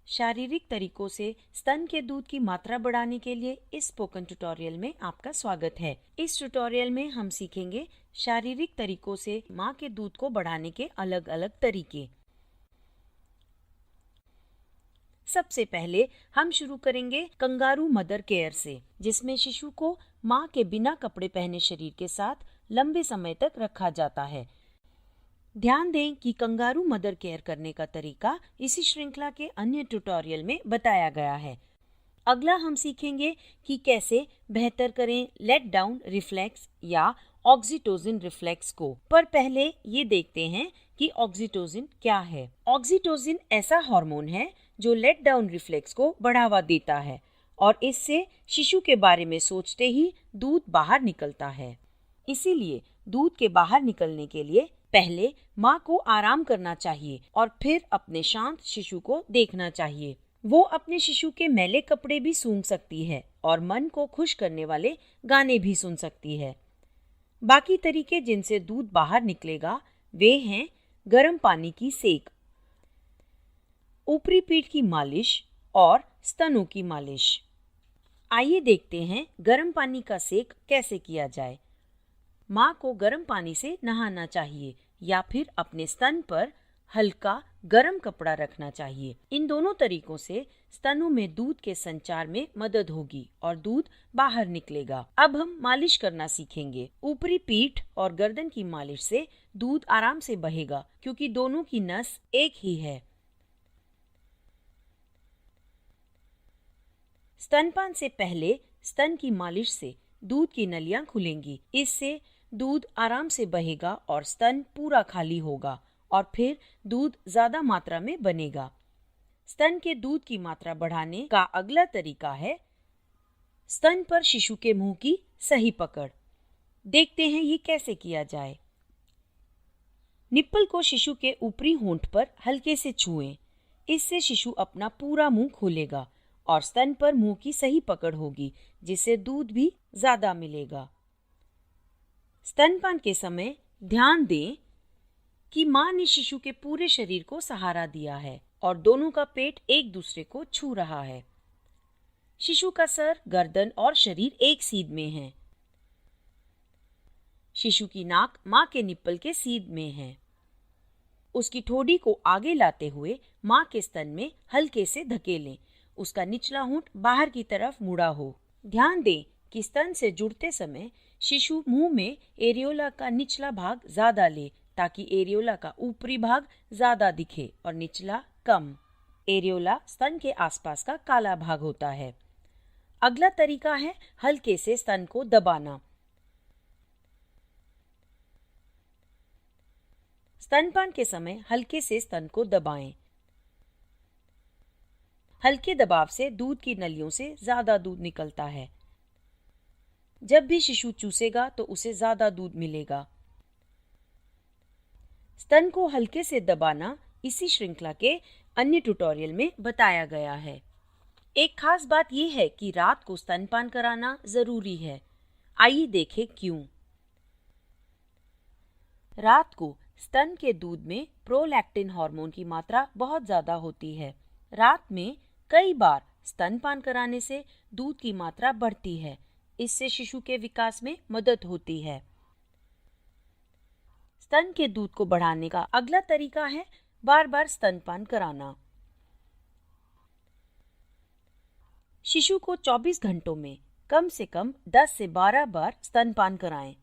शारीरिक तरीकों से स्तन के दूध की मात्रा बढ़ाने के लिए इस स्पोकन ट्यूटोरियल में आपका स्वागत है। इस ट्यूटोरियल में हम सीखेंगे शारीरिक तरीकों से माँ के दूध को बढ़ाने के अलग अलग तरीके। सबसे पहले हम शुरू करेंगे कंगारू मदर केयर से, जिसमें शिशु को माँ के बिना कपड़े पहने शरीर के साथ लंबे समय तक रखा जाता है। ध्यान दें कि कंगारू मदर केयर करने का तरीका इसी श्रृंखला के अन्य ट्यूटोरियल में बताया गया है। अगला हम सीखेंगे कि कैसे बेहतर करें लेट डाउन रिफ्लेक्स या ऑक्सीटोसिन रिफ्लेक्स को। पर पहले ये देखते हैं कि ऑक्सीटोसिन क्या है। ऑक्सीटोसिन ऐसा हार्मोन है जो लेट डाउन रिफ्लेक्स को बढ़ावा देता है और इससे शिशु के बारे में सोचते ही दूध बाहर निकलता है। इसीलिए दूध के बाहर निकलने के लिए पहले माँ को आराम करना चाहिए और फिर अपने शांत शिशु को देखना चाहिए। वो अपने शिशु के मैले कपड़े भी सूंघ सकती है और मन को खुश करने वाले गाने भी सुन सकती है। बाकी तरीके जिनसे दूध बाहर निकलेगा वे हैं गर्म पानी की सेक, ऊपरी पीठ की मालिश और स्तनों की मालिश। आइए देखते हैं गर्म पानी का सेक कैसे किया जाए। माँ को गर्म पानी से नहाना चाहिए या फिर अपने स्तन पर हल्का गर्म कपड़ा रखना चाहिए। इन दोनों तरीकों से स्तनों में दूध के संचार में मदद होगी और दूध बाहर निकलेगा। अब हम मालिश करना सीखेंगे। ऊपरी पीठ और गर्दन की मालिश से दूध आराम से बहेगा क्योंकि दोनों की नस एक ही है। स्तनपान से पहले स्तन की मालिश से दूध की नलियां खुलेंगी। इससे दूध आराम से बहेगा और स्तन पूरा खाली होगा और फिर दूध ज्यादा मात्रा में बनेगा। स्तन के दूध की मात्रा बढ़ाने का अगला तरीका है स्तन पर शिशु के मुंह की सही पकड़। देखते हैं ये कैसे किया जाए। निप्पल को शिशु के ऊपरी होंठ पर हल्के से छुएं। इससे शिशु अपना पूरा मुंह खोलेगा और स्तन पर मुंह की सही पकड़ होगी, जिससे दूध भी ज्यादा मिलेगा। स्तनपान के समय ध्यान दें कि माँ ने शिशु के पूरे शरीर को सहारा दिया है और दोनों का पेट एक दूसरे को छू रहा है। शिशु का सर, गर्दन और शरीर एक सीध में है। शिशु की नाक माँ के निप्पल के सीध में है। उसकी ठोड़ी को आगे लाते हुए माँ के स्तन में हल्के से धकेलें। उसका निचला होंठ बाहर की तरफ मुड़ा हो। ध्यान दें कि स्तन से जुड़ते समय शिशु मुंह में एरियोला का निचला भाग ज्यादा ले ताकि एरियोला का ऊपरी भाग ज्यादा दिखे और निचला कम। एरियोला स्तन के आसपास का काला भाग होता है। अगला तरीका है हल्के से स्तन को दबाना। स्तनपान के समय हल्के से स्तन को दबाएं। हल्के दबाव से दूध की नलियों से ज्यादा दूध निकलता है। जब भी शिशु चूसेगा तो उसे ज्यादा दूध मिलेगा। स्तन को हल्के से दबाना इसी श्रृंखला के अन्य ट्यूटोरियल में बताया गया है। एक खास बात यह है कि रात को स्तनपान कराना जरूरी है। आइए देखें क्यों। रात को स्तन के दूध में प्रोलैक्टिन हार्मोन की मात्रा बहुत ज्यादा होती है। रात में कई बार स्तनपान कराने से दूध की मात्रा बढ़ती है। इससे शिशु के विकास में मदद होती है। स्तन के दूध को बढ़ाने का अगला तरीका है बार बार स्तनपान कराना। शिशु को 24 घंटों में कम से कम 10 से 12 बार स्तनपान कराएं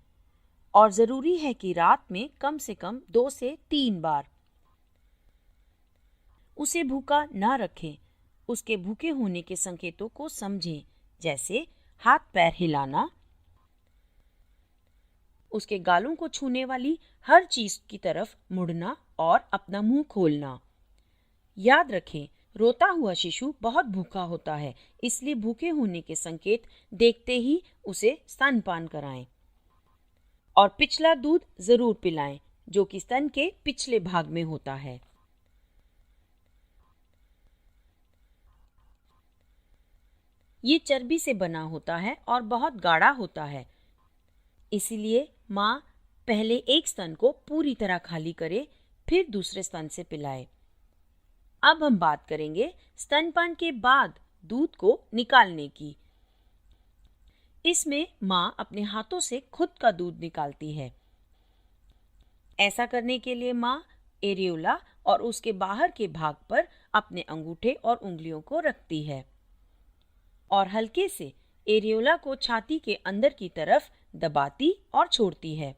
और जरूरी है कि रात में कम से कम 2 से 3 बार। उसे भूखा ना रखें। उसके भूखे होने के संकेतों को समझें, जैसे हाथ पैर हिलाना, उसके गालों को छूने वाली हर चीज की तरफ मुड़ना और अपना मुंह खोलना। याद रखें, रोता हुआ शिशु बहुत भूखा होता है, इसलिए भूखे होने के संकेत देखते ही उसे स्तनपान कराएं और पिछला दूध जरूर पिलाएं, जो कि स्तन के पिछले भाग में होता है। ये चर्बी से बना होता है और बहुत गाढ़ा होता है। इसीलिए माँ पहले एक स्तन को पूरी तरह खाली करे, फिर दूसरे स्तन से पिलाए। अब हम बात करेंगे स्तनपान के बाद दूध को निकालने की। इसमें माँ अपने हाथों से खुद का दूध निकालती है। ऐसा करने के लिए माँ एरियोला और उसके बाहर के भाग पर अपने अंगूठे और उंगलियों को रखती है और हल्के से एरियोला को छाती के अंदर की तरफ दबाती और छोड़ती है।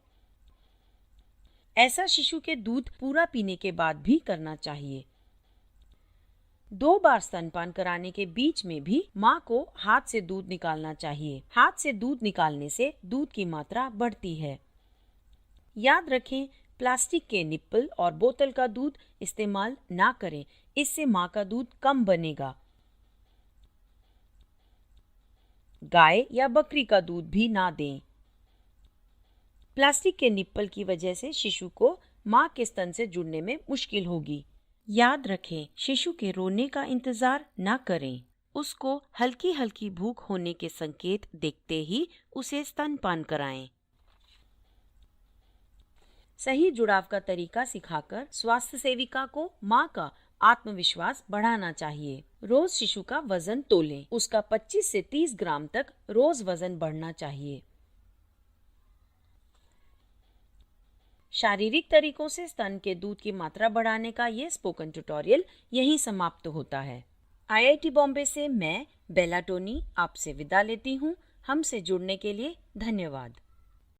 ऐसा शिशु के दूध पूरा पीने के बाद भी करना चाहिए। 2 बार स्तनपान कराने के बीच में भी माँ को हाथ से दूध निकालना चाहिए। हाथ से दूध निकालने से दूध की मात्रा बढ़ती है। याद रखें, प्लास्टिक के निप्पल और बोतल का दूध इस्तेमाल ना करें, इससे माँ का दूध कम बनेगा। गाय या बकरी का दूध भी ना दें। प्लास्टिक के निप्पल की वजह से शिशु को माँ के स्तन से जुड़ने में मुश्किल होगी। याद रखें, शिशु के रोने का इंतजार ना करें। उसको हल्की हल्की भूख होने के संकेत देखते ही उसे स्तनपान कराएं। सही जुड़ाव का तरीका सिखाकर स्वास्थ्य सेविका को माँ का आत्मविश्वास बढ़ाना चाहिए। रोज शिशु का वजन तोलें। उसका 25 से 30 ग्राम तक रोज वजन बढ़ना चाहिए। शारीरिक तरीकों से स्तन के दूध की मात्रा बढ़ाने का ये स्पोकन ट्यूटोरियल यहीं समाप्त होता है। IIT बॉम्बे से मैं बेला टोनी आपसे विदा लेती हूँ। हमसे जुड़ने के लिए धन्यवाद।